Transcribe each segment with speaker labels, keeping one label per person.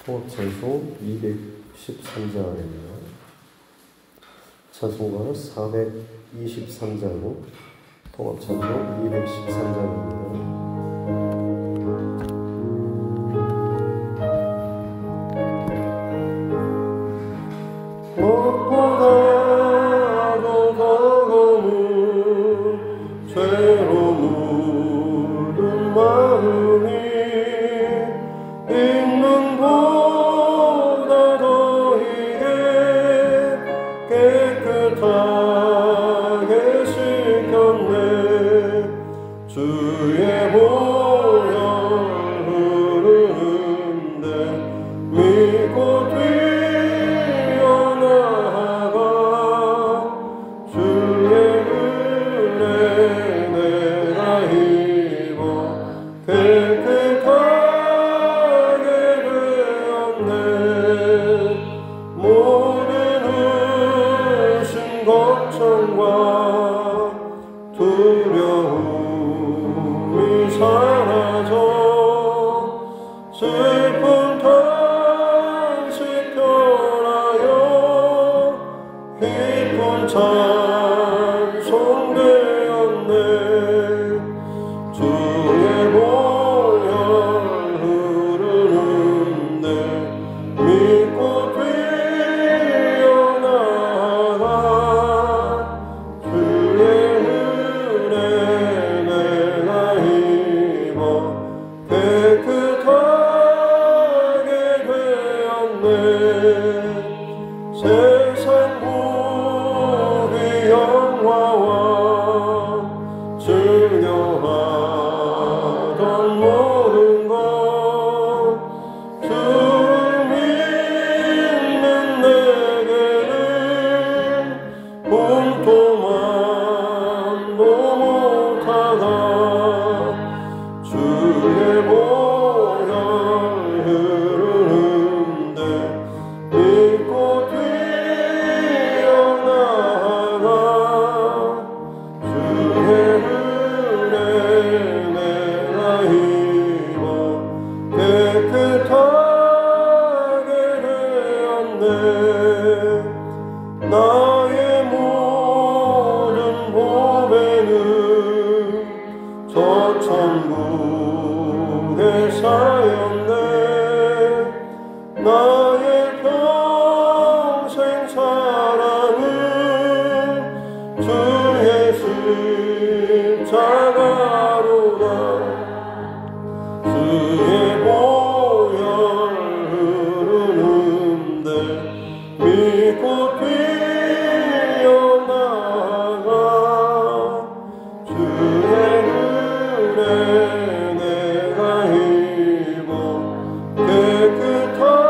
Speaker 1: 통합찬송 213장입니다. 찬송가 423장, 통합찬송 213장입니다. 무엇보다도 다가오는 죄로 물든 마음이 있는 보다 더이게 깨끗하게 씻겼네. 주의 보혈 흐르는데 믿고 뛰어나가 주의 은혜 내가 입어 깨끗하게 되었네. 모든 의심 걱정과 두려움이 사라져 슬픈 탄식 변하여 기쁜 찬송 되었네. 주의 보혈 흐르는데 믿고 뛰어나가 주의 은혜 내가 입어 깨끗하게 되었네. 세상 부귀 영화와 즐겨하던 모든 것 주 믿는 내게는 꿈토만도 못하다. 주의 보혈 흐르는데 믿고 뛰어나가 주의 은혜 내가 입어 깨끗하게 되었네. 나의 모든 보배는 저 천국에 쌓였네. 나의 평생 사랑은 주 예수 십자가로다. 주의 보혈 흐르는데 믿고 뛰어나가 주의 은혜 내가 입어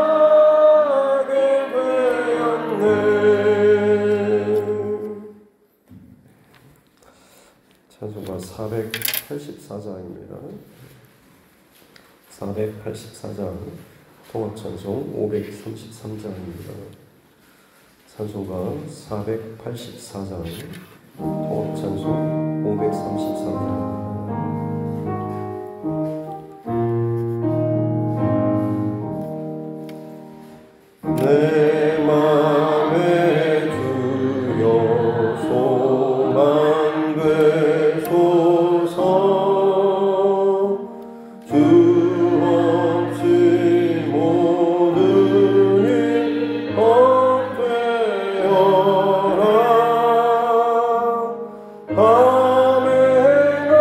Speaker 1: 깨끗하게 되었네. 찬송가 484장입니다. 484장, 통합찬송 533장입니다. 찬송가 484장, 통합찬송 533장. 내 맘에 주여 소망 되소서. 주 없이 모든 일 헛되어라. 밤에 날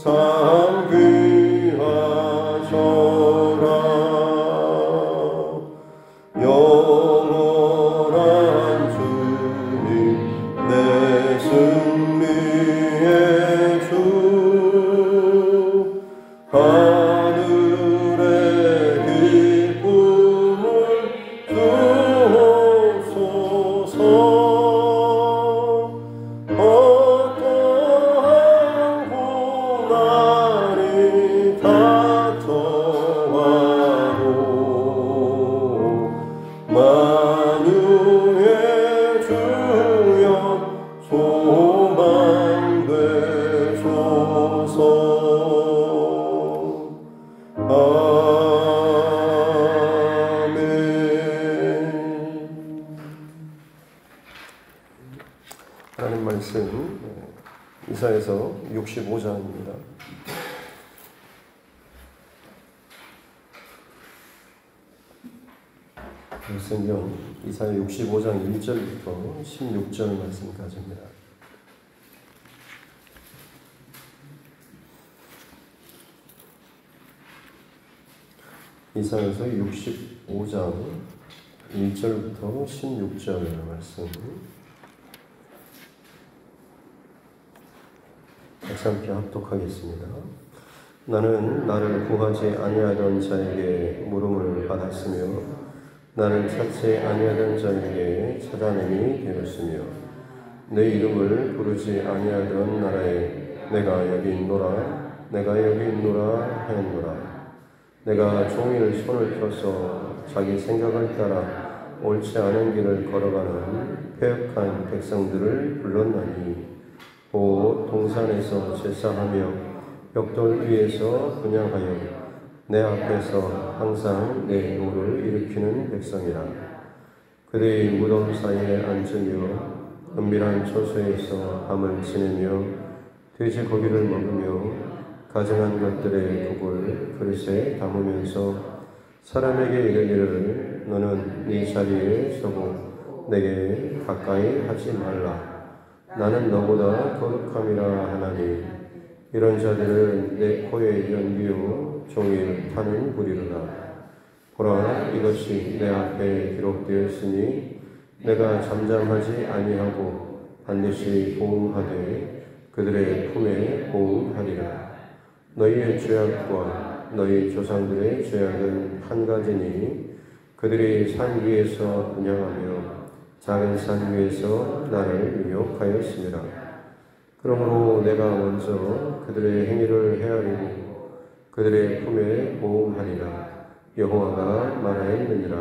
Speaker 1: 참 귀하셔라. 영원한 주님 내 승리의 주 하늘의 기쁨을 주옵소서. 어떠한 고난이 닥쳐와도 만유의 주여 소망 되소서. 아멘. 하나님 말씀 이사야서 65장입니다. 성경 이사야 65장 1절부터 16절 말씀까지입니다. 이사야서 65장 1절부터 16절 말씀 같이 함께 합독하겠습니다. 나는 나를 구하지 아니하던 자에게 물음을 받았으며 나를 찾지 아니하던 자에게 찾아냄이 되었으며 내 이름을 부르지 아니하던 나라에 내가 여기 있노라 내가 여기 있노라 하였노라. 내가 종일 손을 펴서 자기 생각을 따라 옳지 않은 길을 걸어가는 패역한 백성들을 불렀나니 곧 동산에서 제사하며 벽돌 위에서 분향하여 내 앞에서 항상 내 노를 일으키는 백성이라. 그들이 무덤 사이에 앉으며 은밀한 처소에서 밤을 지내며 돼지 고기를 먹으며 가증한 것들의 국을 그릇에 담으면서 사람에게 이르기를 너는 네 자리에 서고 내게 가까이 하지 말라. 나는 너보다 거룩함이라 하나니 이런 자들은 내 코에 연기요 종일 타는 불이로다. 보라 이것이 내 앞에 기록되었으니 내가 잠잠하지 아니하고 반드시 보응하되 그들의 품에 보응하리라. 너희의 죄악과 너희 조상들의 죄악은 한 가지니 그들이 산 위에서 분향하며 작은 산 위에서 나를 유혹하였습니다. 그러므로 내가 먼저 그들의 행위를 헤아리고 그들의 품에 보응하리라. 여호와가 말하였느니라.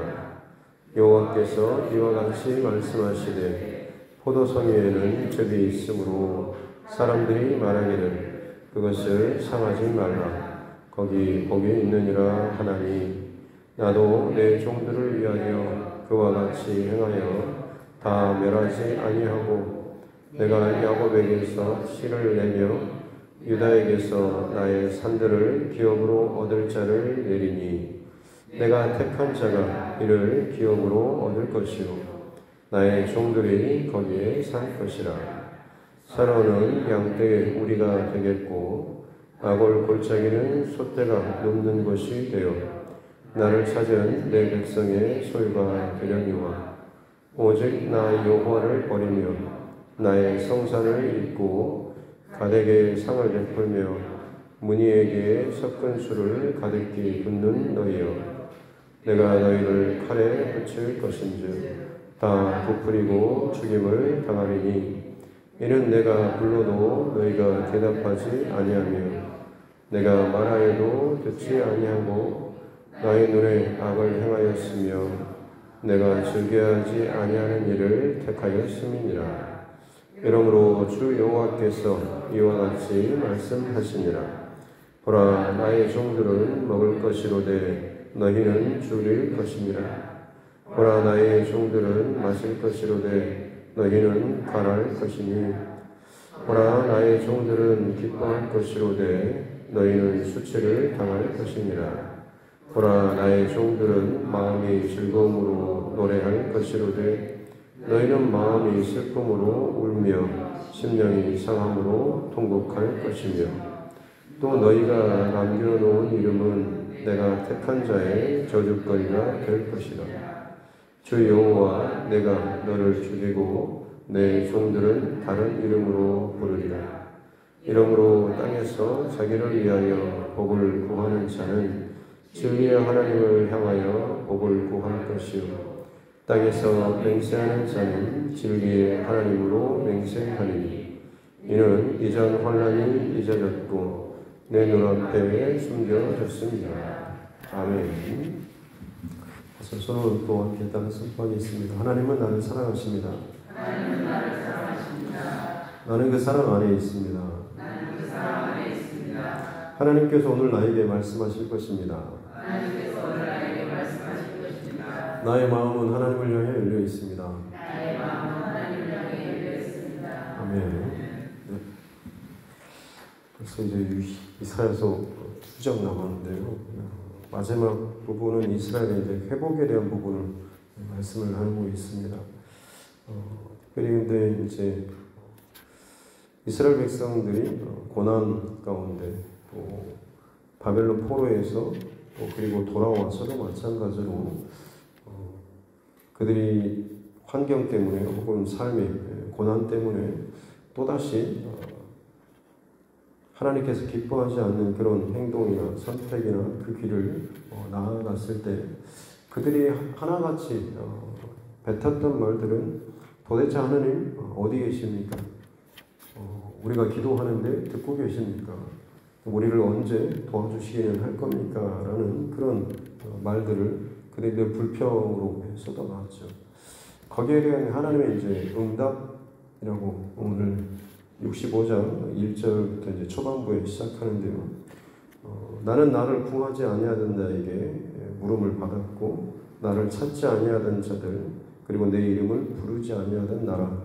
Speaker 1: 여호와께서 이와 같이 말씀하시되 포도성 위에는 적이 있으므로 사람들이 말하기를 그것을 상하지 말라. 거기 복이 있느니라 하나니 나도 내 종들을 위하여 그와 같이 행하여 다 멸하지 아니하고 내가 야곱에게서 씨를 내며 유다에게서 나의 산들을 기업으로 얻을 자를 내리니 내가 택한 자가 이를 기업으로 얻을 것이요 나의 종들이 거기에 살 것이라. 사로는 양떼의 우리가 되겠고 아골 골짜기는 솥대가 눕는 곳이 되어 나를 찾은 내 백성의 소유가 되려니와 오직 나 여호와를 버리며 나의 성산을 잊고 가덱에 상을 베풀며 무니에게 섞은 술을 가득히 붓는 너희여 내가 너희를 칼에 붙일 것인즉 다 부풀이고 죽임을 당하리니 이는 내가 불러도 너희가 대답하지 아니하며 내가 말하여도 듣지 아니하고 나의 눈에 악을 행하였으며 내가 즐겨하지 아니하는 일을 택하였음이니라. 이러므로 주 여호와께서 이와 같이 말씀하시니라. 보라 나의 종들은 먹을 것이로되 너희는 줄일 것이니라. 보라 나의 종들은 마실 것이로되 너희는 관할 것이니 보라 나의 종들은 기뻐할 것이로되 너희는 수치를 당할 것이니라. 보라 나의 종들은 마음이 즐거움으로 노래할 것이로되 너희는 마음이 슬픔으로 울며 심령이 상함으로 통곡할 것이며 또 너희가 남겨놓은 이름은 내가 택한 자의 저주거리가 될 것이라. 주 여호와 내가 너를 죽이고 내 종들은 다른 이름으로 부르리라. 이러므로 땅에서 자기를 위하여 복을 구하는 자는 진리의 하나님을 향하여 복을 구할 것이요, 땅에서 맹세하는 자는 진리의 하나님으로 맹세하리니 이는 이전 환난이 잊어졌고 내 눈앞에 숨겨졌습니다. 아멘. 그래서 손을 또 함께 따라 선포하겠습니다. 하나님은 나를 사랑하십니다.
Speaker 2: 하나님은 나를 사랑하십니다.
Speaker 1: 나는 그 사랑 안에 있습니다.
Speaker 2: 나는 그 사랑 안에 있습니다.
Speaker 1: 하나님께서 오늘 나에게 말씀하실 것입니다.
Speaker 2: 하나님께서 오늘 나에게 말씀하실 것입니다.
Speaker 1: 나의 마음은 하나님을 향해 열려 있습니다.
Speaker 2: 나의 마음은 하나님을 향해 열려 있습니다.
Speaker 1: 아멘. 네. 그래서 이제 이사야서 2장 남았는데요. 마지막 부분은 이스라엘의 이제 회복에 대한 부분을 말씀을 하고 있습니다. 특별히 근데 이제 이스라엘 백성들이 고난 가운데 또 바벨론 포로에서 또 그리고 돌아와서도 마찬가지로 그들이 환경 때문에 혹은 삶의 고난 때문에 또다시 하나님께서 기뻐하지 않는 그런 행동이나 선택이나 그 길을 나아갔을 때 그들이 하나같이 뱉었던 말들은 도대체 하나님 어디 계십니까? 우리가 기도하는데 듣고 계십니까? 우리를 언제 도와주시기는 할 겁니까? 라는 그런 말들을 그들의 불평으로 쏟아놨죠. 거기에 대한 하나님의 이제 응답이라고 오늘 65장 1절부터 이제 초반부에 시작하는데요. 나는 나를 구하지 아니하던 자에게 물음을 받았고 나를 찾지 아니하던 자들 그리고 내 이름을 부르지 아니하던 나라.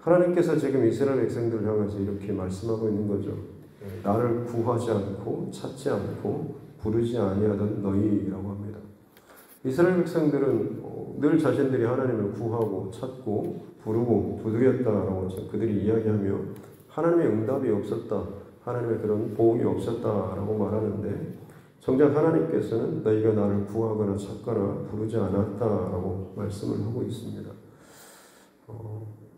Speaker 1: 하나님께서 지금 이스라엘 백성들을 향해서 이렇게 말씀하고 있는 거죠. 나를 구하지 않고 찾지 않고 부르지 아니하던 너희라고 합니다. 이스라엘 백성들은 늘 자신들이 하나님을 구하고 찾고 부르고 두드렸다라고 그들이 이야기하며 하나님의 응답이 없었다, 하나님의 그런 보응이 없었다라고 말하는데 정작 하나님께서는 너희가 나를 구하거나 찾거나 부르지 않았다라고 말씀을 하고 있습니다.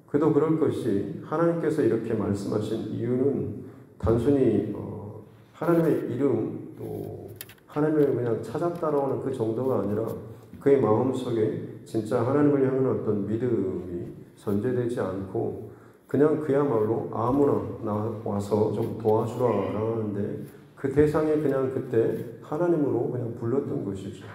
Speaker 1: 그도 그럴 것이 하나님께서 이렇게 말씀하신 이유는 단순히 하나님의 이름 또 하나님을 그냥 찾았다라고 하는 그 정도가 아니라 그의 마음속에 진짜 하나님을 향한 어떤 믿음이 전제되지 않고 그냥 그야말로 아무나 나와서 좀 도와주라 하는데 그 대상에 그냥 그때 하나님으로 그냥 불렀던 것이죠.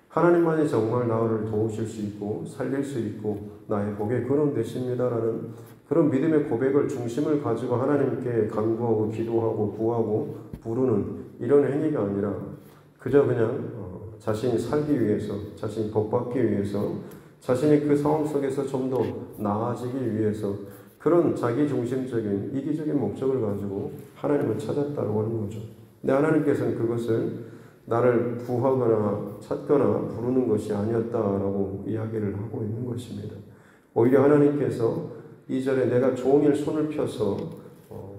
Speaker 1: 하나님만이 정말 나를 도우실 수 있고 살릴 수 있고 나의 복의 근원 되십니다라는 그런 믿음의 고백을 중심을 가지고 하나님께 간구하고 기도하고 구하고 부르는 이런 행위가 아니라 그저 그냥 자신이 살기 위해서 자신이 복받기 위해서 자신이 그 상황 속에서 좀 더 나아지기 위해서 그런 자기중심적인 이기적인 목적을 가지고 하나님을 찾았다고 하는 거죠. 근데 하나님께서는 그것을 나를 구하거나 찾거나 부르는 것이 아니었다라고 이야기를 하고 있는 것입니다. 오히려 하나님께서 2절에 내가 종일 손을 펴서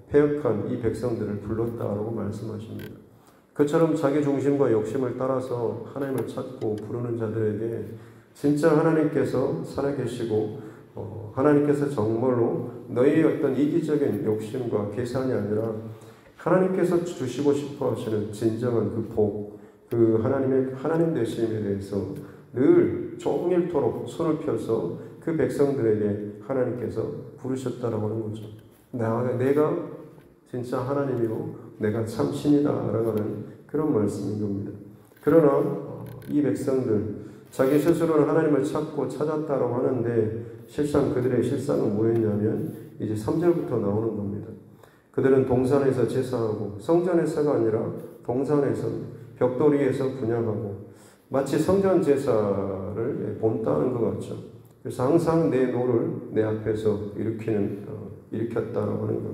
Speaker 1: 패역한 이 백성들을 불렀다라고 말씀하십니다. 그처럼 자기 중심과 욕심을 따라서 하나님을 찾고 부르는 자들에게 진짜 하나님께서 살아계시고 하나님께서 정말로 너희의 어떤 이기적인 욕심과 계산이 아니라 하나님께서 주시고 싶어 하시는 진정한 그 복, 그 하나님 되심에 대해서 늘 종일토록 손을 펴서 그 백성들에게 하나님께서 부르셨다라고 하는 거죠. 내가 진짜 하나님이고 내가 참 신이다라고 하는 그런 말씀인 겁니다. 그러나 이 백성들 자기 스스로는 하나님을 찾고 찾았다라고 하는데 실상 그들의 실상은 뭐였냐면 이제 3절부터 나오는 겁니다. 그들은 동산에서 제사하고 성전에서가 아니라 동산에서 벽돌이에서 분향하고 마치 성전 제사를 본따는 것 같죠. 그래서 항상 내 노를 내 앞에서 일으켰다라고 하는 것.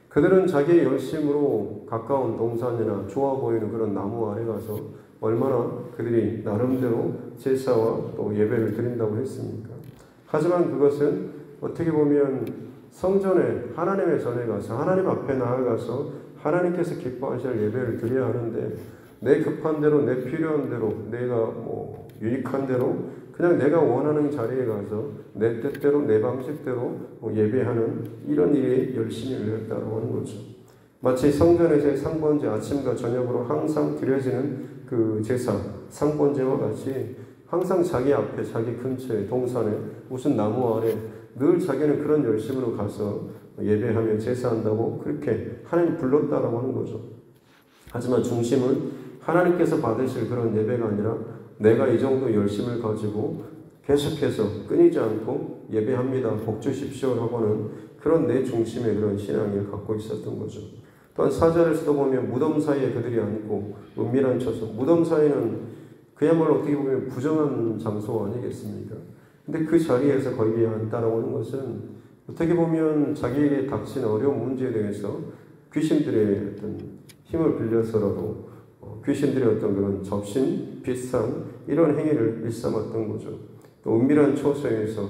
Speaker 1: 그들은 자기의 열심으로 가까운 동산이나 좋아 보이는 그런 나무 아래 가서 얼마나 그들이 나름대로 제사와 또 예배를 드린다고 했습니까? 하지만 그것은 어떻게 보면 성전에 하나님의 전에 가서 하나님 앞에 나아가서 하나님께서 기뻐하실 예배를 드려야 하는데 내 급한 대로, 내 필요한 대로, 내가 유익한 대로 그냥 내가 원하는 자리에 가서 내 뜻대로, 내 방식대로 예배하는 이런 일에 열심히 열렸다고 하는 거죠. 마치 성전에서의 상번제, 아침과 저녁으로 항상 드려지는 그 제사, 상번제와 같이 항상 자기 앞에, 자기 근처에, 동산에, 무슨 나무 아래 늘 자기는 그런 열심으로 가서 예배하며 제사한다고 그렇게 하나님 불렀다라고 하는 거죠. 하지만 중심은 하나님께서 받으실 그런 예배가 아니라 내가 이 정도 열심을 가지고 계속해서 끊이지 않고 예배합니다. 복 주십시오라고 하는 그런 내 중심의 그런 신앙을 갖고 있었던 거죠. 또한 4절에서도 보면 무덤 사이에 그들이 앉고 은밀한 처소, 무덤 사이는 그야말로 어떻게 보면 부정한 장소 아니겠습니까? 근데 그 자리에서 거기에 앉다라고 하는 것은 어떻게 보면 자기에게 닥친 어려운 문제에 대해서 귀신들의 어떤 힘을 빌려서라도 귀신들의 어떤 그런 접신, 비슷한 이런 행위를 일삼았던 거죠. 또 은밀한 처소에서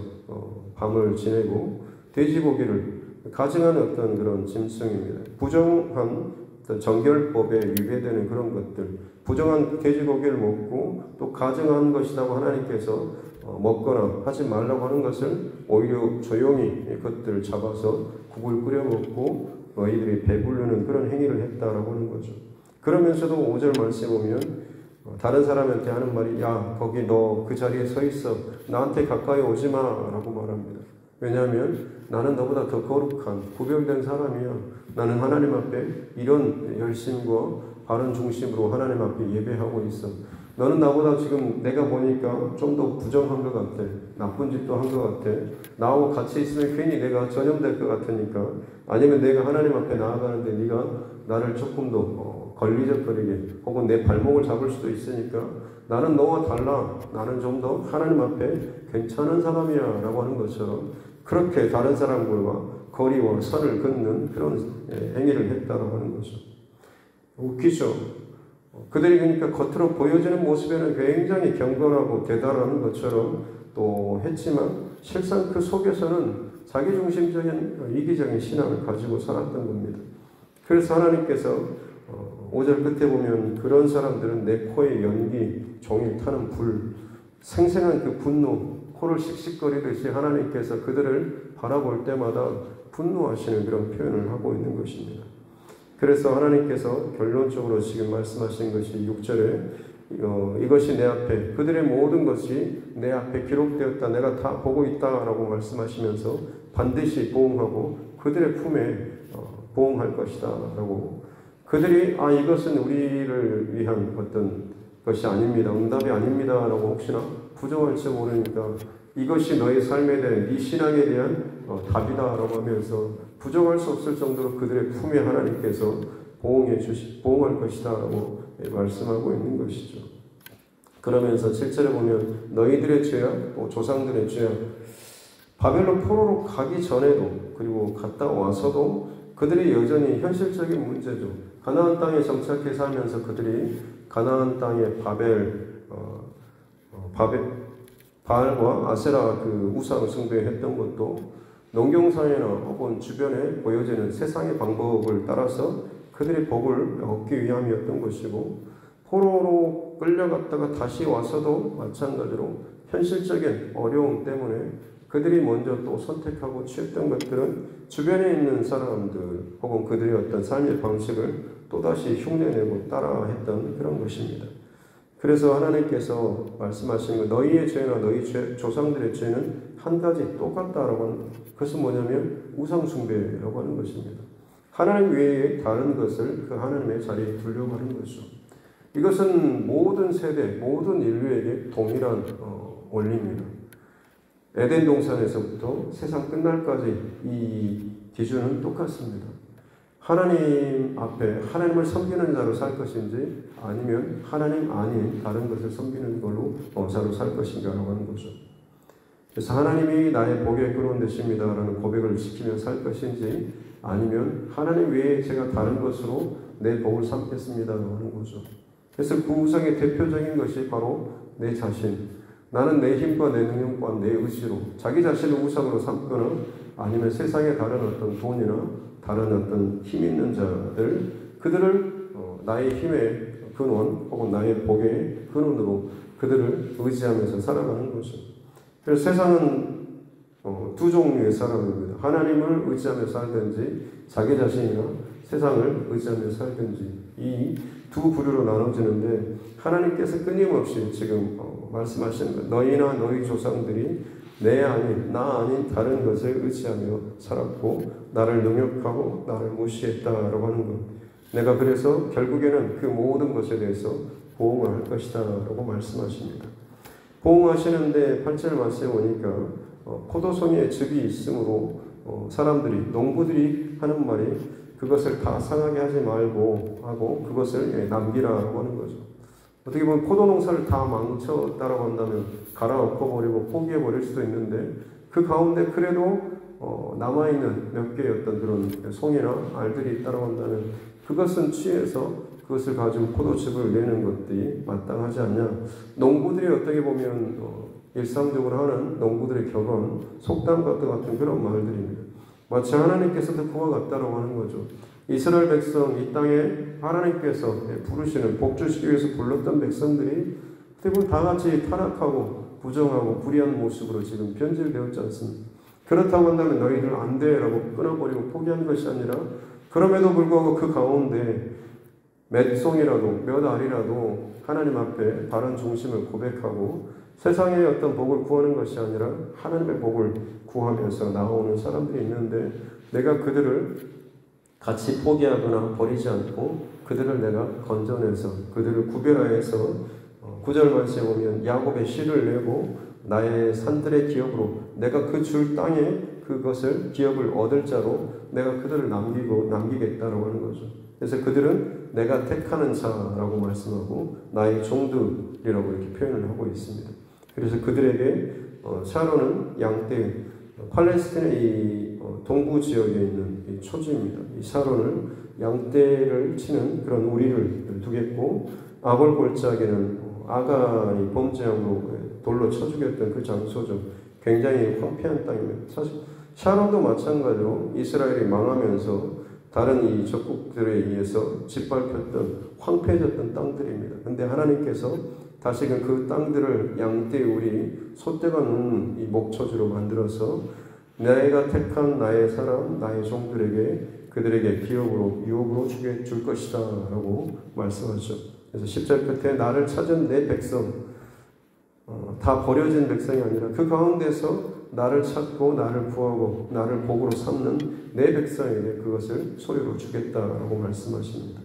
Speaker 1: 밤을 지내고 돼지고기를 가증하는 어떤 그런 짐승입니다. 부정한 정결법에 위배되는 그런 것들, 부정한 돼지고기를 먹고 또 가증한 것이라고 하나님께서 먹거나 하지 말라고 하는 것을 오히려 조용히 그것들을 잡아서 국을 끓여 먹고 너희들이 배부르는 그런 행위를 했다라고 하는 거죠. 그러면서도 5절 말씀에 보면 다른 사람한테 하는 말이 야 거기 너 그 자리에 서 있어 나한테 가까이 오지 마라고 말합니다. 왜냐하면 나는 너보다 더 거룩한 구별된 사람이야. 나는 하나님 앞에 이런 열심과 바른 중심으로 하나님 앞에 예배하고 있어. 너는 나보다 지금 내가 보니까 좀 더 부정한 것 같아. 나쁜 짓도 한 것 같아. 나하고 같이 있으면 괜히 내가 전염될 것 같으니까 아니면 내가 하나님 앞에 나아가는데 네가 나를 조금 더 걸리적거리게 혹은 내 발목을 잡을 수도 있으니까 나는 너와 달라. 나는 좀 더 하나님 앞에 괜찮은 사람이야 라고 하는 것처럼 그렇게 다른 사람들과 거리와 선을 긋는 그런 행위를 했다라고 하는 거죠. 웃기죠. 그들이 그러니까 겉으로 보여지는 모습에는 굉장히 경건하고 대단한 것처럼 또 했지만 실상 그 속에서는 자기중심적인 이기적인 신앙을 가지고 살았던 겁니다. 그래서 하나님께서 5절 끝에 보면 그런 사람들은 내 코에 연기, 종일 타는 불, 생생한 그 분노, 코를 씩씩거리듯이 하나님께서 그들을 바라볼 때마다 분노하시는 그런 표현을 하고 있는 것입니다. 그래서 하나님께서 결론적으로 지금 말씀하신 것이 6절에 이것이 내 앞에 그들의 모든 것이 내 앞에 기록되었다. 내가 다 보고 있다라고 말씀하시면서 반드시 보응하고 그들의 품에 보응할 것이다 라고 그들이 이것은 우리를 위한 어떤 것이 아닙니다. 응답이 아닙니다 라고 혹시나 부정할지 모르니까 이것이 너의 삶에 대한 네 신앙에 대한 답이다 라고 하면서 부정할 수 없을 정도로 그들의 품에 하나님께서 보응할 것이다 라고 말씀하고 있는 것이죠. 그러면서 7절에 보면 너희들의 죄악 또 조상들의 죄악 바벨론 포로로 가기 전에도 그리고 갔다 와서도 그들이 여전히 현실적인 문제죠. 가나안 땅에 정착해 살면서 그들이 가나안 땅의 바알과 아세라 그 우상 숭배했던 것도 농경사회나 혹은 주변에 보여지는 세상의 방법을 따라서 그들의 복을 얻기 위함이었던 것이고 포로로 끌려갔다가 다시 와서도 마찬가지로 현실적인 어려움 때문에 그들이 먼저 또 선택하고 취했던 것들은 주변에 있는 사람들 혹은 그들의 어떤 삶의 방식을 또다시 흉내내고 따라했던 그런 것입니다. 그래서 하나님께서 말씀하시는 것, 너희의 죄나 너희 조상들의 죄는 한 가지 똑같다라고 하는 그것은 뭐냐면 우상숭배라고 하는 것입니다. 하나님 외에 다른 것을 그 하나님의 자리에 두려고 하는 것이죠. 이것은 모든 세대, 모든 인류에게 동일한 원리입니다. 에덴 동산에서부터 세상 끝날까지 이 기준은 똑같습니다. 하나님 앞에 하나님을 섬기는 자로 살 것인지 아니면 하나님 아닌 다른 것을 섬기는 걸로 자로 살 것인가라고 하는 거죠. 그래서 하나님이 나의 복의 근원 되십니다라는 고백을 지키며 살 것인지 아니면 하나님 외에 제가 다른 것으로 내 복을 삼겠습니다라고 하는 거죠. 그래서 그 우상의 대표적인 것이 바로 내 자신, 나는 내 힘과 내 능력과 내 의지로 자기 자신을 우상으로 삼거나 아니면 세상의 다른 어떤 돈이나 다른 어떤 힘 있는 자들 그들을 나의 힘의 근원 혹은 나의 복의 근원으로 그들을 의지하면서 살아가는 거죠. 그래서 세상은 두 종류의 사람입니다. 하나님을 의지하며 살든지 자기 자신이나 세상을 의지하며 살든지 이 두 부류로 나눠지는데 하나님께서 끊임없이 지금 말씀하시는 것, 너희나 너희 조상들이 나 아닌 다른 것을 의지하며 살았고 나를 능욕하고 나를 무시했다라고 하는 것. 내가 그래서 결국에는 그 모든 것에 대해서 보응을 할 것이다 라고 말씀하십니다. 보응하시는데 8절 말씀에 보니까 포도송이에 즙이 있으므로 사람들이 농부들이 하는 말이 그것을 다 상하게 하지 말고 하고 그것을 남기라고 하는 거죠. 어떻게 보면 포도 농사를 다 망쳤다라고 한다면 갈아엎어버리고 포기해버릴 수도 있는데 그 가운데 그래도 남아있는 몇 개의 어떤 그런 송이나 알들이 있다고 한다면 그것은 취해서 그것을 가지고 포도즙을 내는 것들이 마땅하지 않냐. 농부들이 어떻게 보면 일상적으로 하는 농부들의 격언, 속담과 같은 그런 말들입니다. 마치 하나님께서도 그와 같다라고 하는 거죠. 이스라엘 백성, 이 땅에 하나님께서 부르시는 복주시기 위해서 불렀던 백성들이 대부분 다 같이 타락하고 부정하고 불의한 모습으로 지금 변질되었지 않습니까? 그렇다고 한다면 너희들 안 돼 라고 끊어버리고 포기한 것이 아니라 그럼에도 불구하고 그 가운데 몇 송이라도 몇 알이라도 하나님 앞에 바른 중심을 고백하고 세상의 어떤 복을 구하는 것이 아니라 하나님의 복을 구하면서 나오는 사람들이 있는데 내가 그들을 같이 포기하거나 버리지 않고 그들을 내가 건져내서 그들을 구별하여서 9절 말씀에 보면 야곱의 씨를 내고 나의 산들의 기업으로 내가 그 줄 땅에 그것을 기업을 얻을 자로 내가 그들을 남기겠다라고 하는 거죠. 그래서 그들은 내가 택하는 자라고 말씀하고 나의 종들이라고 이렇게 표현을 하고 있습니다. 그래서 그들에게 샤론은 양떼, 팔레스틴의 이 동부 지역에 있는 이 초지입니다. 이 샤론을 양떼를 치는 그런 우리를 두겠고 아골 골짜기는 아간이 범죄함으로 돌로 쳐 죽였던 그 장소죠. 굉장히 황폐한 땅입니다. 사실 샤론도 마찬가지로 이스라엘이 망하면서 다른 이 적국들에 의해서 짓밟혔던 황폐해졌던 땅들입니다. 근데 하나님께서 다시금 그 땅들을 양떼 우리 소떼가 누는 이 목초지로 만들어서 내가 택한 나의 사람 나의 종들에게 그들에게 기업으로 유업으로 줄 것이다 라고 말씀하죠. 그래서 10절 끝에 나를 찾은 내 백성 다 버려진 백성이 아니라 그 가운데서 나를 찾고 나를 구하고 나를 복으로 삼는 내 백성에게 그것을 소유로 주겠다라고 말씀하십니다.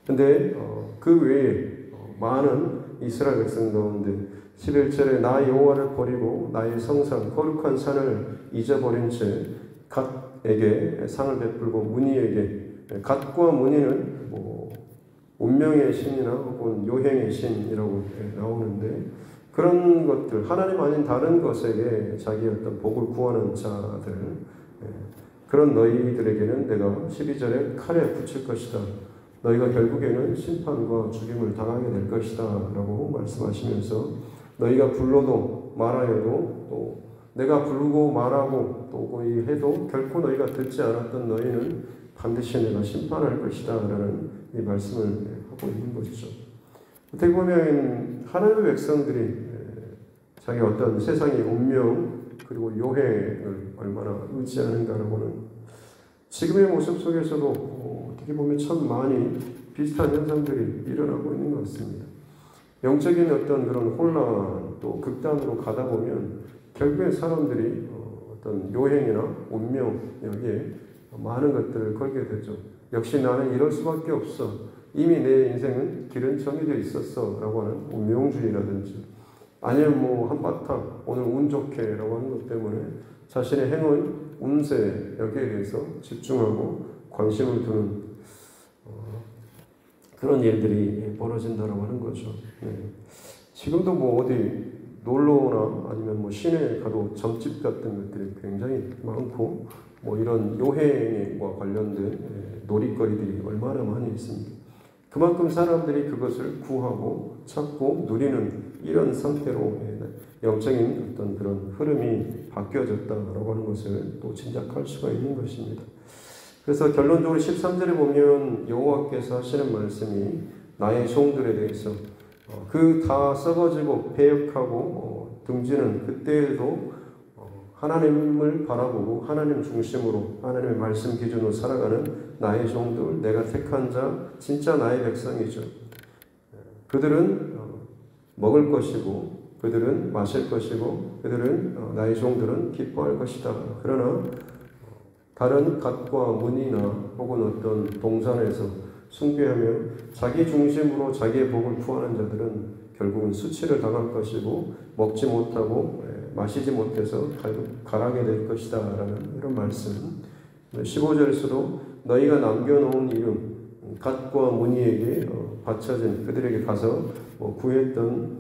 Speaker 1: 근데 그 외에 많은 이스라엘 백성 가운데 11절에 나 여호와를 버리고 나의 성산 거룩한 산을 잊어버린 채 갓에게 상을 베풀고 무니에게 갓과 무니는 운명의 신이나 혹은 요행의 신이라고 나오는데 그런 것들 하나님 아닌 다른 것에게 자기의 어떤 복을 구하는 자들 그런 너희들에게는 내가 12절에 칼에 붙일 것이다. 너희가 결국에는 심판과 죽임을 당하게 될 것이다 라고 말씀하시면서 너희가 불러도 말하여도 또 내가 부르고 말하고 또 해도 결코 너희가 듣지 않았던 너희는 반드시 내가 심판할 것이다 라는 이 말씀을 하고 있는 것이죠. 어떻게 보면 하나님의 백성들이 자기 어떤 세상의 운명 그리고 요행을 얼마나 의지하는가라고는 지금의 모습 속에서도 어떻게 보면 참 많이 비슷한 현상들이 일어나고 있는 것 같습니다. 영적인 어떤 그런 혼란 또 극단으로 가다 보면 결국엔 사람들이 어떤 요행이나 운명 여기에 많은 것들을 걸게 되죠. 역시 나는 이럴 수밖에 없어. 이미 내 인생은 길은 정해져 있었어 라고 하는 운명주의라든지 아니면 한바탕 오늘 운 좋게 라고 하는 것 때문에 자신의 행운, 운세 여기에 대해서 집중하고 관심을 두는 그런 일들이 벌어진다라고 하는 거죠. 네. 지금도 어디 놀러나 아니면 시내에 가도 점집 같은 것들이 굉장히 많고 이런 요행과 관련된 놀이거리들이 얼마나 많이 있습니다. 그만큼 사람들이 그것을 구하고 찾고 누리는 이런 상태로 영적인 어떤 그런 흐름이 바뀌어졌다라고 하는 것을 또 짐작할 수가 있는 것입니다. 그래서 결론적으로 13절에 보면 여호와께서 하시는 말씀이 나의 종들에 대해서 그 다 썩어지고 패역하고 등지는 그때에도 하나님을 바라보고 하나님 중심으로 하나님의 말씀 기준으로 살아가는 나의 종들, 내가 택한 자, 진짜 나의 백성이죠. 그들은 먹을 것이고 그들은 마실 것이고 그들은 나의 종들은 기뻐할 것이다. 그러나 다른 갓과 문이나 혹은 어떤 동산에서 숭배하며 자기 중심으로 자기의 복을 구하는 자들은 결국은 수치를 당할 것이고 먹지 못하고 마시지 못해서 가라게 될 것이다 라는 이런 말씀. 15절에서도 너희가 남겨놓은 이름 갓과 문이에게 바쳐진 그들에게 가서 구했던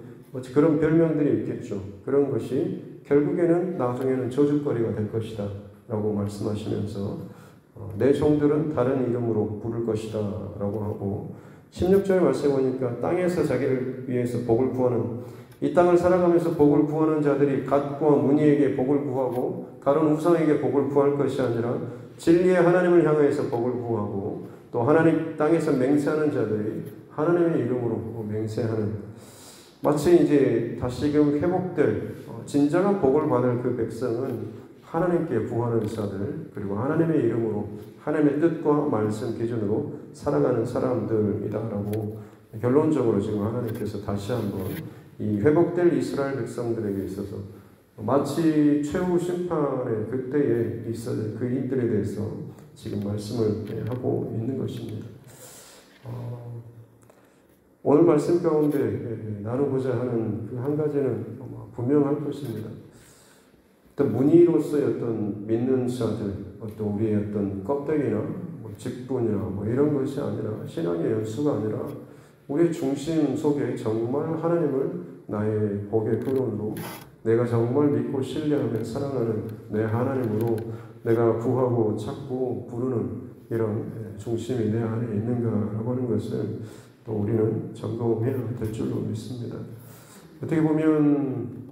Speaker 1: 그런 별명들이 있겠죠. 그런 것이 결국에는 나중에는 저주거리가 될 것이다 라고 말씀하시면서 내 종들은 다른 이름으로 부를 것이다 라고 하고 16절 말씀해 보니까 땅에서 자기를 위해서 복을 구하는 이 땅을 살아가면서 복을 구하는 자들이 갓과 문이에게 복을 구하고 다른 우상에게 복을 구할 것이 아니라 진리의 하나님을 향해서 복을 구하고 또 하나님 땅에서 맹세하는 자들이 하나님의 이름으로 맹세하는 마치 이제 다시금 회복될 진정한 복을 받을 그 백성은 하나님께 구하는 자들 그리고 하나님의 이름으로 하나님의 뜻과 말씀 기준으로 살아가는 사람들이다라고 결론적으로 지금 하나님께서 다시 한번 이 회복될 이스라엘 백성들에게 있어서 마치 최후 심판의 그때에 있어야 그 일들에 대해서 지금 말씀을 하고 있는 것입니다. 오늘 말씀 가운데 나누고자 하는 그 한 가지는 분명할 것입니다. 어떤 문의로서의 어떤 믿는 자들, 어떤 우리의 어떤 껍데기나 직분이나 이런 것이 아니라 신앙의 연수가 아니라 우리의 중심 속에 정말 하나님을 나의 복의 근원으로 내가 정말 믿고 신뢰하며 사랑하는 내 하나님으로 내가 구하고 찾고 부르는 이런 중심이 내 안에 있는가라고 하는 것을 또 우리는 점검해야 될 줄로 믿습니다. 어떻게 보면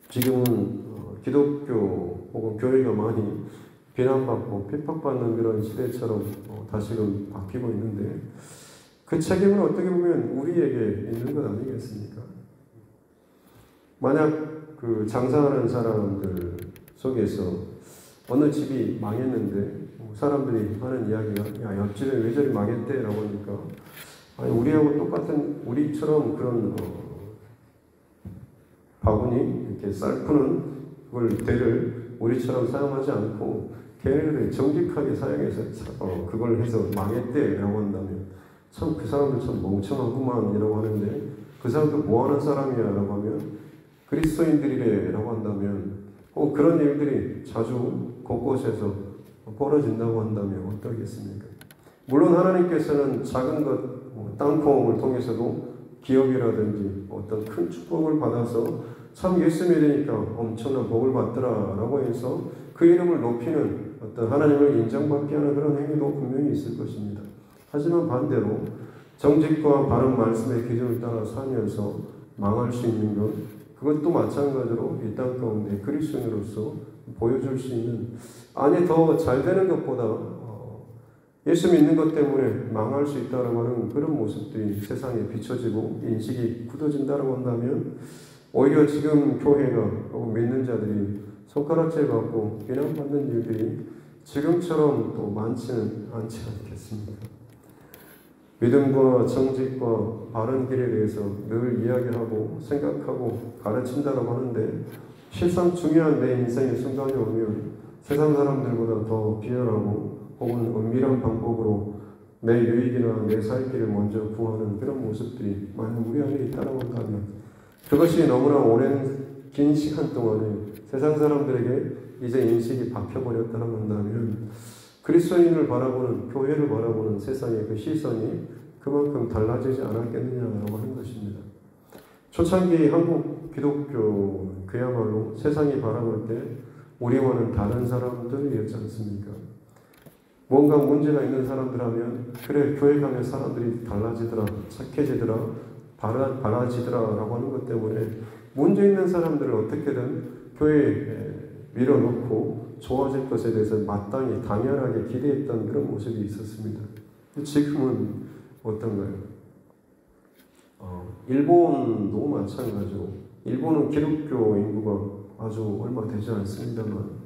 Speaker 1: 지금은 기독교 혹은 교회가 많이 비난받고 핍박받는 그런 시대처럼 다시금 바뀌고 있는데 그 책임은 어떻게 보면 우리에게 있는 것 아니겠습니까? 만약 그 장사하는 사람들 속에서 어느 집이 망했는데 사람들이 하는 이야기가 야 옆집에 왜 저리 망했대? 라고 하니까 아니 우리하고 똑같은 우리처럼 그런 바구니 이렇게 쌀 푸는 그걸 대를 우리처럼 사용하지 않고 걔네들이 정직하게 사용해서 그걸 해서 망했대 라고 한다면 참 그 사람들 참 멍청하구만 이라고 하는데 그 사람들 뭐하는 사람이야 라고 하면 그리스도인들이래 라고 한다면 그런 일들이 자주 곳곳에서 벌어진다고 한다면 어떠겠습니까? 물론 하나님께서는 작은 것 땅콩을 통해서도 기업이라든지 어떤 큰 축복을 받아서 참 예수 믿으니까 엄청난 복을 받더라 라고 해서 그 이름을 높이는 어떤 하나님을 인정받게 하는 그런 행위도 분명히 있을 것입니다. 하지만 반대로 정직과 바른 말씀의 기준을 따라 살면서 망할 수 있는 것 그것도 마찬가지로 이 땅 가운데 그리스도인으로서 보여줄 수 있는 아니 더 잘 되는 것보다 예수 믿는 것 때문에 망할 수 있다고 하는 그런 모습들이 세상에 비춰지고 인식이 굳어진다고 한다면 오히려 지금 교회가 혹은 믿는 자들이 손가락질 받고 비난받는 일들이 지금처럼 또 많지는 않지 않겠습니까? 믿음과 정직과 바른 길에 대해서 늘 이야기하고 생각하고 가르친다고 하는데 실상 중요한 내 인생의 순간이 오면 세상 사람들보다 더 비열하고 혹은 은밀한 방법으로 내 유익이나 내 살 길을 먼저 구하는 그런 모습들이 만약 우리 안에 있다고 한다면 그것이 너무나 오랜 긴 시간 동안에 세상 사람들에게 이제 인식이 박혀버렸다고 한다면 그리스도인을 바라보는 교회를 바라보는 세상의 그 시선이 그만큼 달라지지 않았겠느냐라고 하는 것입니다. 초창기 한국 기독교 그야말로 세상이 바라볼 때 우리와는 다른 사람들이었지 않습니까? 뭔가 문제가 있는 사람들 하면 그래 교회 가면 사람들이 달라지더라 착해지더라 바라지더라 라고 하는 것 때문에 문제 있는 사람들을 어떻게든 교회에 밀어넣고 좋아질 것에 대해서 마땅히 당연하게 기대했던 그런 모습이 있었습니다. 지금은 어떤가요? 일본도 마찬가지고, 일본은 기독교 인구가 아주 얼마 되지 않습니다만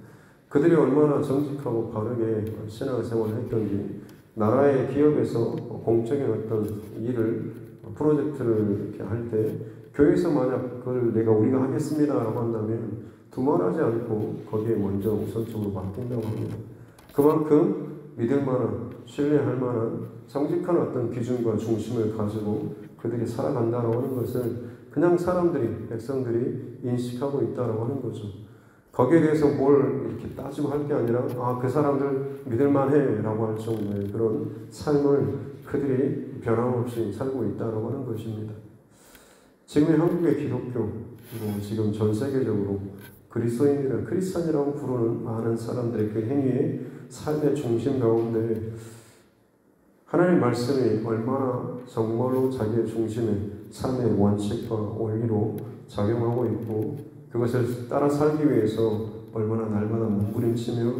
Speaker 1: 그들이 얼마나 정직하고 바르게 신앙생활을 했던지, 나라의 기업에서 공적인 어떤 일을 프로젝트를 이렇게 할 때 교회에서 만약 그걸 우리가 하겠습니다라고 한다면 두말하지 않고 거기에 먼저 우선적으로 맡긴다고 합니다. 그만큼 믿을 만한, 신뢰할 만한 정직한 어떤 기준과 중심을 가지고 그들이 살아간다라고 하는 것을 그냥 사람들이, 백성들이 인식하고 있다라고 하는 거죠. 거기에 대해서 뭘 이렇게 따지고 할 게 아니라 그 사람들 믿을만해 라고 할 정도의 그런 삶을 그들이 변함없이 살고 있다라고 하는 것입니다. 지금의 한국의 기독교, 그리고 지금 전 세계적으로 그리스도인이라 크리스찬이라고 부르는 많은 사람들의 그 행위의 삶의 중심 가운데 하나님의 말씀이 얼마나 정말로 자기의 중심에 삶의 원칙과 원리로 작용하고 있고, 그것을 따라 살기 위해서 얼마나 날마다 몸부림치며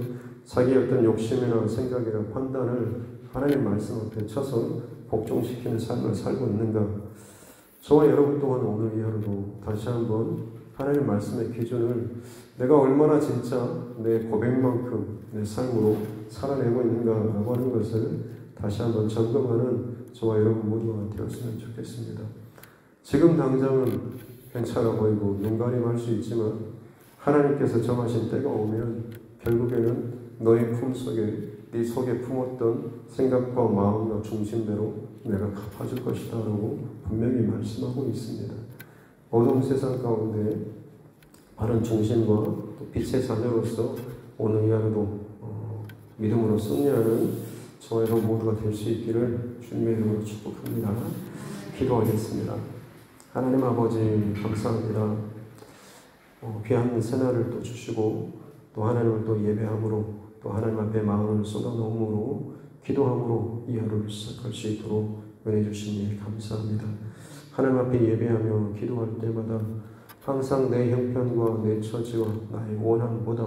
Speaker 1: 자기의 어떤 욕심이나 생각이나 판단을 하나님 말씀 앞에 쳐서 복종시키는 삶을 살고 있는가. 저와 여러분 또한 오늘 이 하루도 다시 한번 하나님 말씀의 기준을 내가 얼마나 진짜 내 고백만큼 내 삶으로 살아내고 있는가라고 하는 것을 다시 한번 점검하는 저와 여러분 모두가 되었으면 좋겠습니다. 지금 당장은 괜찮아 보이고 눈가림할 수 있지만 하나님께서 정하신 때가 오면 결국에는 너의 품속에, 네 속에 품었던 생각과 마음과 중심대로 내가 갚아줄 것이다 라고 분명히 말씀하고 있습니다. 어두운 세상 가운데 바른 중심과 또 빛의 자녀로서 오늘 이 하루도 믿음으로 승리하는 저와 여러분 모두가 될 수 있기를 주님의 이름으로 축복합니다. 기도하겠습니다. 하나님 아버지 감사합니다. 귀한 새날을 또 주시고 또 하나님을 또 예배함으로 또 하나님 앞에 마음을 쏟아놓음으로 기도함으로 이 하루를 시작할 수 있도록 은혜 주시니 감사합니다. 하나님 앞에 예배하며 기도할 때마다 항상 내 형편과 내 처지와 나의 원함보다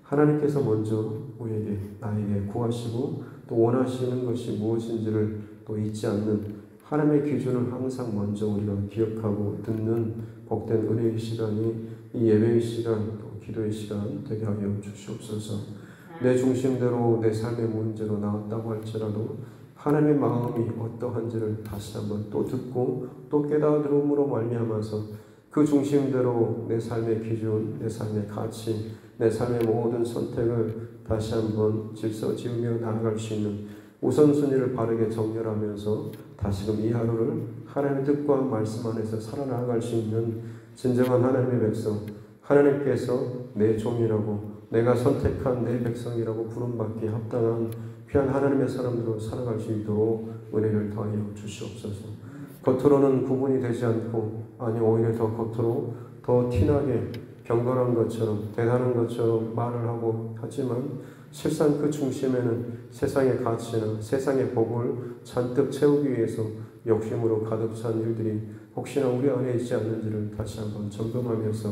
Speaker 1: 하나님께서 먼저 우리에게 나에게 구하시고 또 원하시는 것이 무엇인지를 또 잊지 않는 하나님의 기준을 항상 먼저 우리가 기억하고 듣는 복된 은혜의 시간이 이 예배의 시간 또 기도의 시간 되게 하여 주시옵소서. 내 중심대로 내 삶의 문제로 나왔다고 할지라도 하나님의 마음이 어떠한지를 다시 한번 또 듣고 또 깨달음으로 말미암아서 그 중심대로 내 삶의 기준, 내 삶의 가치, 내 삶의 모든 선택을 다시 한번 질서 지으며 나아갈 수 있는 우선순위를 바르게 정렬하면서 다시금 이 하루를 하나님의 뜻과 말씀 안에서 살아나갈 수 있는 진정한 하나님의 백성, 하나님께서 내 종이라고 내가 선택한 내 백성이라고 부름받기에 합당한 귀한 하나님의 사람들로 살아갈 수 있도록 은혜를 더하여 주시옵소서. 겉으로는 구분이 되지 않고 아니 오히려 더 겉으로 더 티나게 경건한 것처럼 대단한 것처럼 말을 하고 하지만 실상 그 중심에는 세상의 가치나 세상의 복을 잔뜩 채우기 위해서 욕심으로 가득 찬 일들이 혹시나 우리 안에 있지 않는지를 다시 한번 점검하면서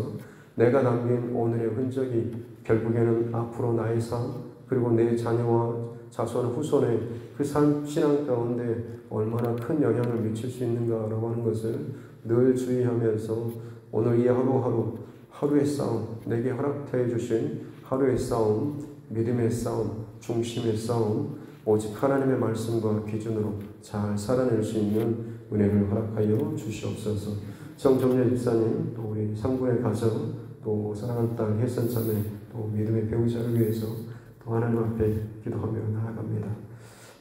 Speaker 1: 내가 남긴 오늘의 흔적이 결국에는 앞으로 나의 삶 그리고 내 자녀와 자손 후손의 그 삶 신앙 가운데 얼마나 큰 영향을 미칠 수 있는가라고 하는 것을 늘 주의하면서 오늘 이 하루하루 하루의 싸움, 내게 허락해 주신 하루의 싸움, 믿음의 싸움, 중심의 싸움, 오직 하나님의 말씀과 기준으로 잘 살아낼 수 있는 은혜를 허락하여 주시옵소서. 정정렬 집사님, 또 우리 상부의 가정, 또 사랑하는 딸 혜선자매, 또 믿음의 배우자를 위해서 또 하나님 앞에 기도하며 나아갑니다.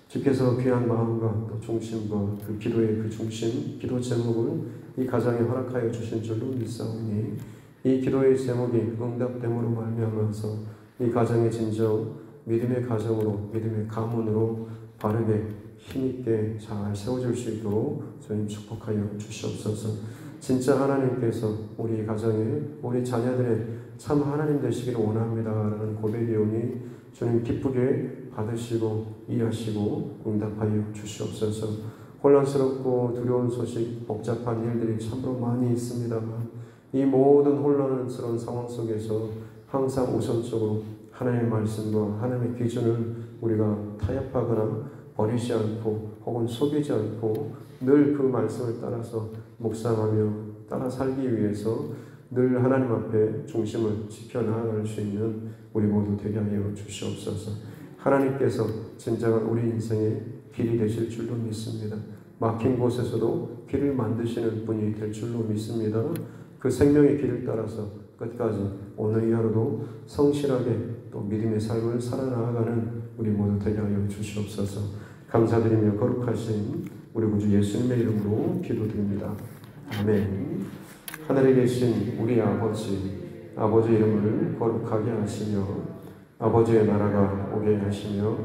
Speaker 1: 주께서 귀한 마음과 또 중심과 그 기도의 그 중심, 기도 제목을 이 가정에 허락하여 주신 줄로 믿사오니 이 기도의 제목이 응답됨으로 말미암아서 이 가정의 진정 믿음의 가정으로 믿음의 가문으로 바르게 힘있게 잘 세워질 수 있도록 주님 축복하여 주시옵소서. 진짜 하나님께서 우리 가정에 우리 자녀들의 참 하나님 되시기를 원합니다라는 고백이 오니 주님 기쁘게 받으시고 이해하시고 응답하여 주시옵소서. 혼란스럽고 두려운 소식, 복잡한 일들이 참으로 많이 있습니다만 이 모든 혼란스러운 상황 속에서 항상 우선적으로 하나님의 말씀과 하나님의 기준을 우리가 타협하거나 버리지 않고 혹은 속이지 않고 늘 그 말씀을 따라서 묵상하며 따라 살기 위해서 늘 하나님 앞에 중심을 지켜나갈 수 있는 우리 모두 되게 하여 주시옵소서. 하나님께서 진정한 우리 인생의 길이 되실 줄로 믿습니다. 막힌 곳에서도 길을 만드시는 분이 될 줄로 믿습니다. 그 생명의 길을 따라서 끝까지 오늘 이 하루도 성실하게 또 믿음의 삶을 살아나가는 우리 모두 되게 하여 주시옵소서. 감사드리며 거룩하신 우리 구주 예수님의 이름으로 기도드립니다. 아멘. 하늘에 계신 우리 아버지, 아버지 이름을 거룩하게 하시며 아버지의 나라가 오게 하시며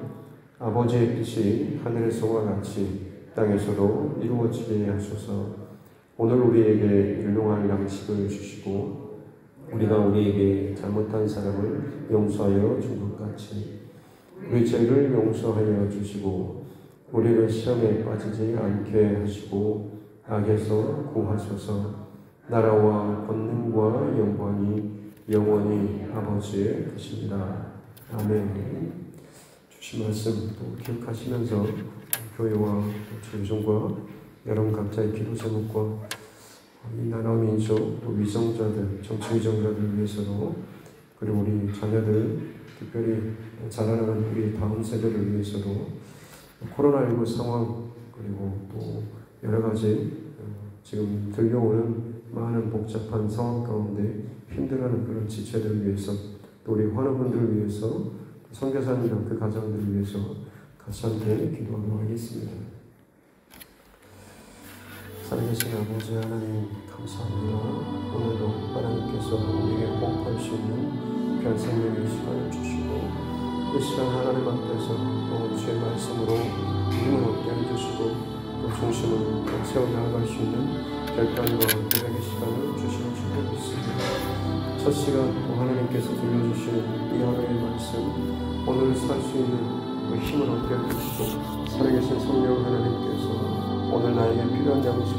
Speaker 1: 아버지의 뜻이 하늘에서와 같이 땅에서도 이루어지게 하소서. 오늘 우리에게 일용할 양식을 주시고 우리가 우리에게 잘못한 사람을 용서하여 준 것 같이 우리 죄를 용서하여 주시고 우리를 시험에 빠지지 않게 하시고 악에서 구하소서. 나라와 권능과 영광이 영원히 아버지의 것입니다. 아멘. 주신 말씀 또 기억하시면서 교회와 조정과 여러분 각자의 기도 제목과 이 나라 민족 또 위정자들, 정치 위정자들을 위해서도 그리고 우리 자녀들 특별히 자라나는 우리 다음 세대를 위해서도 코로나19 상황 그리고 또 여러 가지 지금 들려오는 많은 복잡한 상황 가운데 힘들어하는 그런 지체들을 위해서 또 우리 환우분들을 위해서 선교사님과 그 가정들을 위해서 같이 함께 기도하도록 하겠습니다. 살아계신 아버지 하나님 감사합니다. 오늘도 하나님께서 우리에게 호흡할 수 있는 귀한 생명의 시간을 주시고 이 시간 하나님 앞에서 또 주의 말씀으로 힘을 얻게 해주시고 또 중심을 세워나갈 수 있는 결단과 고백의 시간을 주시는 줄로 믿습니다. 첫 시간 또 하나님께서 들려주시는 이 하루의 말씀 오늘 살 수 있는 힘을 얻게 해주시고 살아계신 성령 하나님께서 오늘 나에게 필요한 양식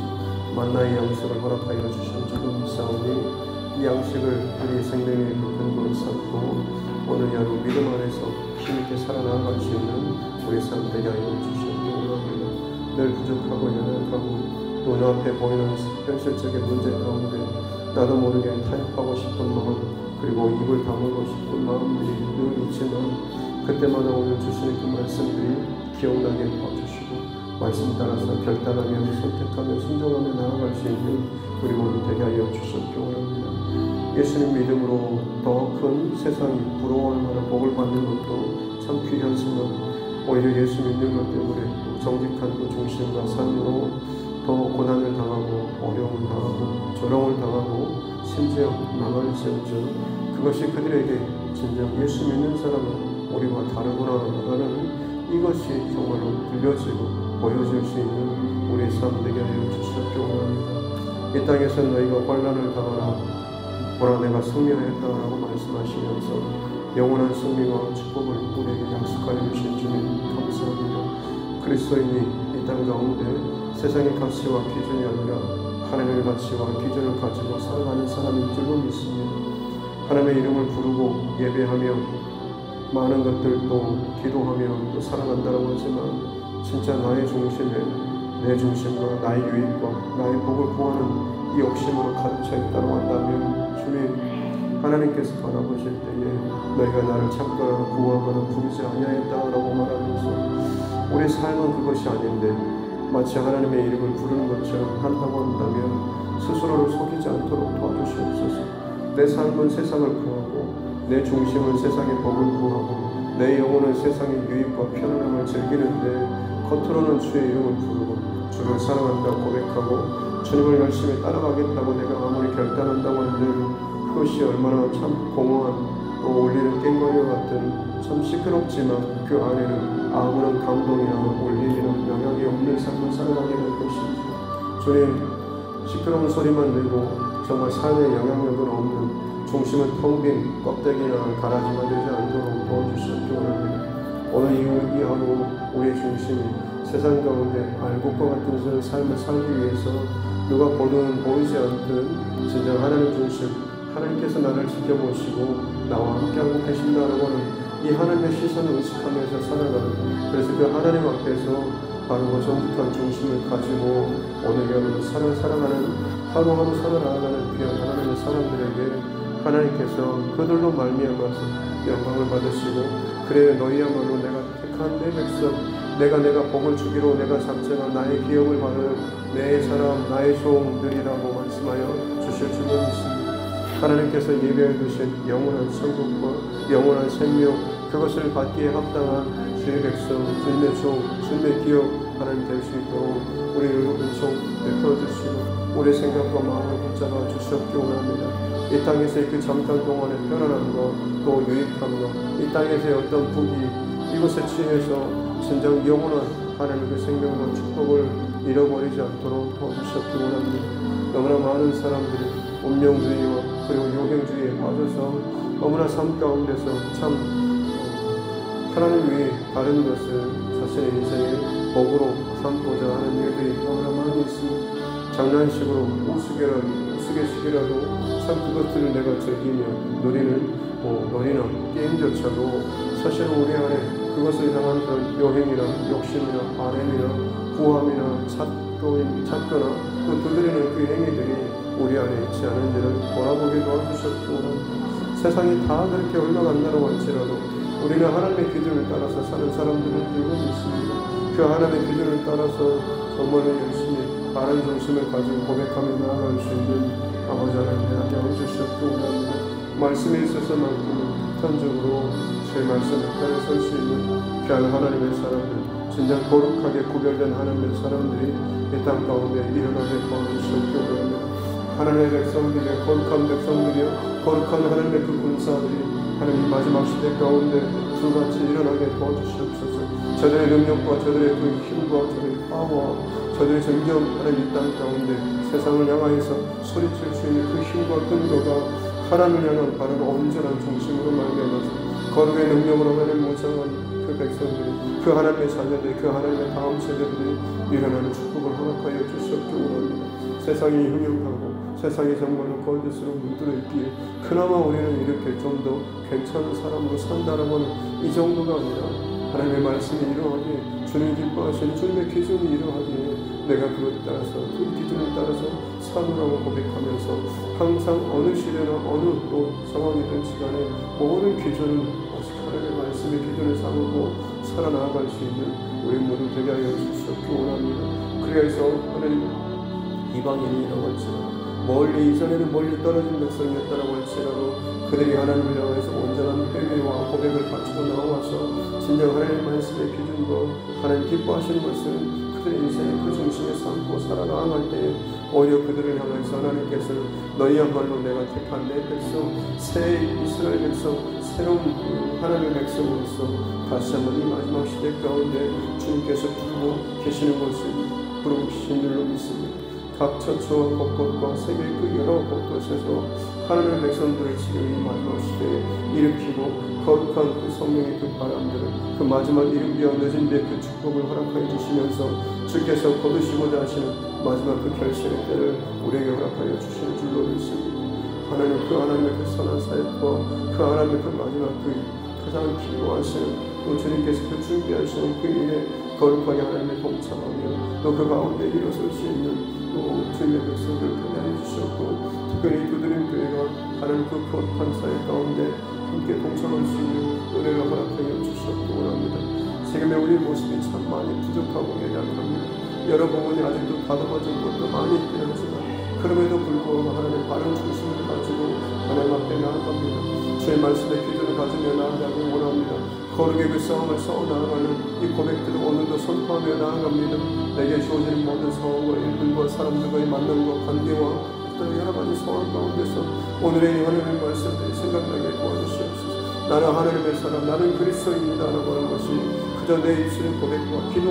Speaker 1: 만나의 양식을 허락하여 주시는 줄로 믿사오니 이 양식을 우리 생명의 근거로 삼고 오늘 하루 믿음 안에서 힘있게 살아나갈 수 있는 우리 삶 되게 하여 주시옵기 원합니다. 늘 부족하고 연약하고 또 눈앞에 보이는 현실적인 문제 가운데 나도 모르게 타협하고 싶은 마음 그리고 입을 다물고 싶은 마음들이 늘 있지만 그때마다 오늘 주시는 그 말씀들이 기억나게 도와주시고 말씀 따라서 결단하며 선택하며 순종하며 나아갈 수 있는 우리 모두 되게 하여 주시옵기 원합니다. 예수님 믿음으로 더 큰 세상이 부러워할 만한 복을 받는 것도 참 귀하지만 오히려 예수 믿는 것 때문에 정직한 그 중심과 삶으로 더 고난을 당하고 어려움을 당하고 조롱을 당하고 심지어 망할지언정 그것이 그들에게 진정 예수 믿는 사람은 우리와 다르구나라는 이것이 정말로 들려지고 보여질 수 있는 우리의 삶 되게 하여 주시옵기 원합니다. 이 땅에서 너희가 환난을 당하라 보라 내가 승리하였다라고 말씀하시면서 영원한 승리와 축복을 우리에게 약속하여 주신 주님 감사합니다. 그리스도인이 이 땅 가운데 세상의 가치와 기준이 아니라 하나님의 가치와 기준을 가지고 살아가는 사람인 줄로 믿습니다. 하나님의 이름을 부르고 예배하며 많은 것들도 기도하며 또 살아간다고 하지만 진짜 나의 중심에 내 중심과 나의 유익과 나의 복을 구하는 이 욕심으로 가득 차 있다고 한다면 주님 하나님께서 바라보실 때에 너희가 나를 찾거나 구하거나 부르지 아니하였다라고 말하면서 우리 삶은 그것이 아닌데 마치 하나님의 이름을 부르는 것처럼 한다고 한다면 스스로를 속이지 않도록 도와주시옵소서. 내 삶은 세상을 구하고 내 중심은 세상의 복을 구하고 내 영혼은 세상의 유익과 편안함을 즐기는데 겉으로는 주의 이름을 부르고 주를 사랑한다 고백하고 주님을 열심히 따라가겠다고 내가 아무리 결단한다고 한들 그것이 얼마나 참 공허한 또 울리는 깽거리와 같은 참 시끄럽지만 그 안에는 아무런 감동이나 울림이나 영향이 없는 삶을 살아가게 될 것입니다. 주님 시끄러운 소리만 내고 정말 삶에 영향력은 없는 중심은 텅 빈 껍데기나 가라지가 되지 않도록 도와주시옵기 원합니다. 오늘 이 하루 우리의 중심이 세상 가운데 알곡과 같은 삶을 살기 위해서 누가 보든 보이지 않든 진정 하나님 중심 하나님께서 나를 지켜보시고 나와 함께하고 계신다라고 하는 이 하나님의 시선을 의식하면서 살아가는, 그래서 그 하나님 앞에서 바르고 정직한 중심을 가지고 오늘 여러분 살아가는 하루하루 살아나가는 귀한 하나님의 사람들에게 하나님께서 그들로 말미암아서 영광을 받으시고, 그래 너희야말로 내가 택한 내 백성, 내가 복을 주기로 내가 작정한 나의 기업을 받을 내 사람 나의 종들이라고 말씀하여 주실 줄 믿습니다. 하나님께서 예배해 두신 영원한 천국과 영원한 생명, 그것을 받기에 합당한 주의 백성, 주님의 종, 주님의 기업 하나님 될 수 있도록 우리를 은총 베풀어 주시고 우리의 생각과 마음을 붙잡아 주시옵기 원합니다. 이 땅에서의 그 잠깐 동안의 편안함과 또 유익함과 이 땅에서의 어떤 북이 이것에 취해서 진정 영원한 하나님의 그 생명과 축복을 잃어버리지 않도록 도와주시옵기 원합니다. 너무나 많은 사람들이 운명주의와 그리고 요행주의에 빠져서 너무나 삶 가운데서 참 하나님 위에 다른 것을 자신의 인생의 복으로 삼고자 하는 일들이 너무나 많이 있습니다. 장난식으로 우스갯식이라도 참 그것들을 내가 즐기며 누리는 놀이나 게임조차도 사실은 우리 안에 그것을 향한 그런 요행이나 욕심이나 바램이나 구함이나 찾거나 또 두드리는 그 행위들이 우리 안에 있지 않은지를 돌아보게 도와주셨고, 세상이 다 그렇게 흘러간다고 할지라도 우리는 하나님의 기준을 따라서 사는 사람들을 들고 있습니다. 그 하나님의 기준을 따라서 정말로 열심히 바른 중심을 가지고 고백하며 나아갈 수 있는 아버지 하나님 하여 주시옵기 원합니다. 말씀에 있어서만큼은 극단적으로 주의 말씀 앞에 설 수 있는 귀한 하나님의 사람들, 진정 거룩하게 구별된 하나님의 사람들이 이 땅 가운데 일어나게 도와주시옵기 원합니다. 하나님의 백성들이여, 거룩한 백성들이여, 거룩한 하나님의 그 군사들이 하나님 마지막 시대 가운데 불같이 일어나게 도와주시옵소서. 저들의 능력과 저들의 그 힘과 저들의 파워와 저들의 점점 하나님 이 땅 가운데 세상을 향하여서 소리칠 수 있는 그 힘과 근거가 하나님을 향한 바른 온전한 중심으로 말미암아서 거룩의 능력으로 하나님 모장한 그 백성들이, 그 하나님의 자녀들이, 그 하나님의 다음 세대들이 일어나는 축복을 허락하여 주시옵기 원합니다. 세상이 흉흉하고 세상이 정말로 거짓으로 물들어 있기에 그나마 우리는 이렇게 좀 더 괜찮은 사람으로 산다라고 하는 이 정도가 아니라 하나님의 말씀이 이러하기에, 주님 기뻐하시는 주님의 기준이 이러하기에 내가 그것에 따라서 그 기준을 따라서 사노라고 고백하면서 항상 어느 시대나 어느 또 상황이든 시간에 모든 기준을 오직 하나님의 말씀의 기준을 삼고 살아나갈 수 있는 우리 모두 되게 하여 주시옵기 원합니다. 그래서 하나님 이방인이라고 할지라도 멀리 이전에는 멀리 떨어진 백성이었다라고 할지라도 그들이 하나님을 향해서 온전한 회개와 고백을 가지고 나와서 진정 하나님의 말씀의 기준과 하나님 기뻐하시는 것은 그들의 인생의 그 중심에 삼고 살아나갈 때에 오히려 그들을 향해서 하나님께서 너희야말로 내가 택한 내 백성, 새 이스라엘 백성, 새로운 하나님의 백성으로서 다시 한번 이 마지막 시대 가운데 주님께서 부르고 계시는 것을 부르신 줄로 믿습니다. 각 처처와 곳곳과 세계 그 여러 곳곳에서 하나님의 백성들을 지금 이 마지막 시대에 일으키고 거룩한 그 성령의 그 바람들을 그 마지막 이른비와 늦은 비의 그 축복을 허락하여 주시면서 주께서 거두시고자 하시는 마지막 그 결실의 때를 우리에게 허락하여 주시는 줄로 믿습니다. 하나님 그 하나님의 그 선한 사역과 그 하나님의 그 마지막 그 가장 필요하시는 또 주님께서 그 준비하시는 그 일에 거룩하게 하나님의 동참하며 또 그 가운데 일어설 수 있는 또 주님의 백성들 편안해 주셨고, 특별히 두드림 교회가 하나님 그 거룩한 사역 가운데 함께 동참할 수 있는 은혜를 허락하여 주셨기 원합니다. 지금의 우리 모습이 참 많이 부족하고 연약합니다. 여러 부분이 아직도 다듬어진 것도 많이 있긴 하지만 그럼에도 불구하고 하나님의 바른 중심을 가지고 하나님 앞에 나아갑니다. 주의 말씀의 기준을 가지며 나아가기 원합니다. 거룩의 그 싸움을 싸워나가는 이 고백들을 오늘도 선포하며 나아갑니다. 내게 주어지는 모든 상황과 일들과 사람들과의 만남과 관계와 또 여러 가지 상황 가운데서 오늘의 하나님의 말씀들이 생각나게 도와주시옵소서. 나는 하나님의 사람, 나는 그리스도입니다 라고 하는 것이 그저 내 입술의 고백과 기도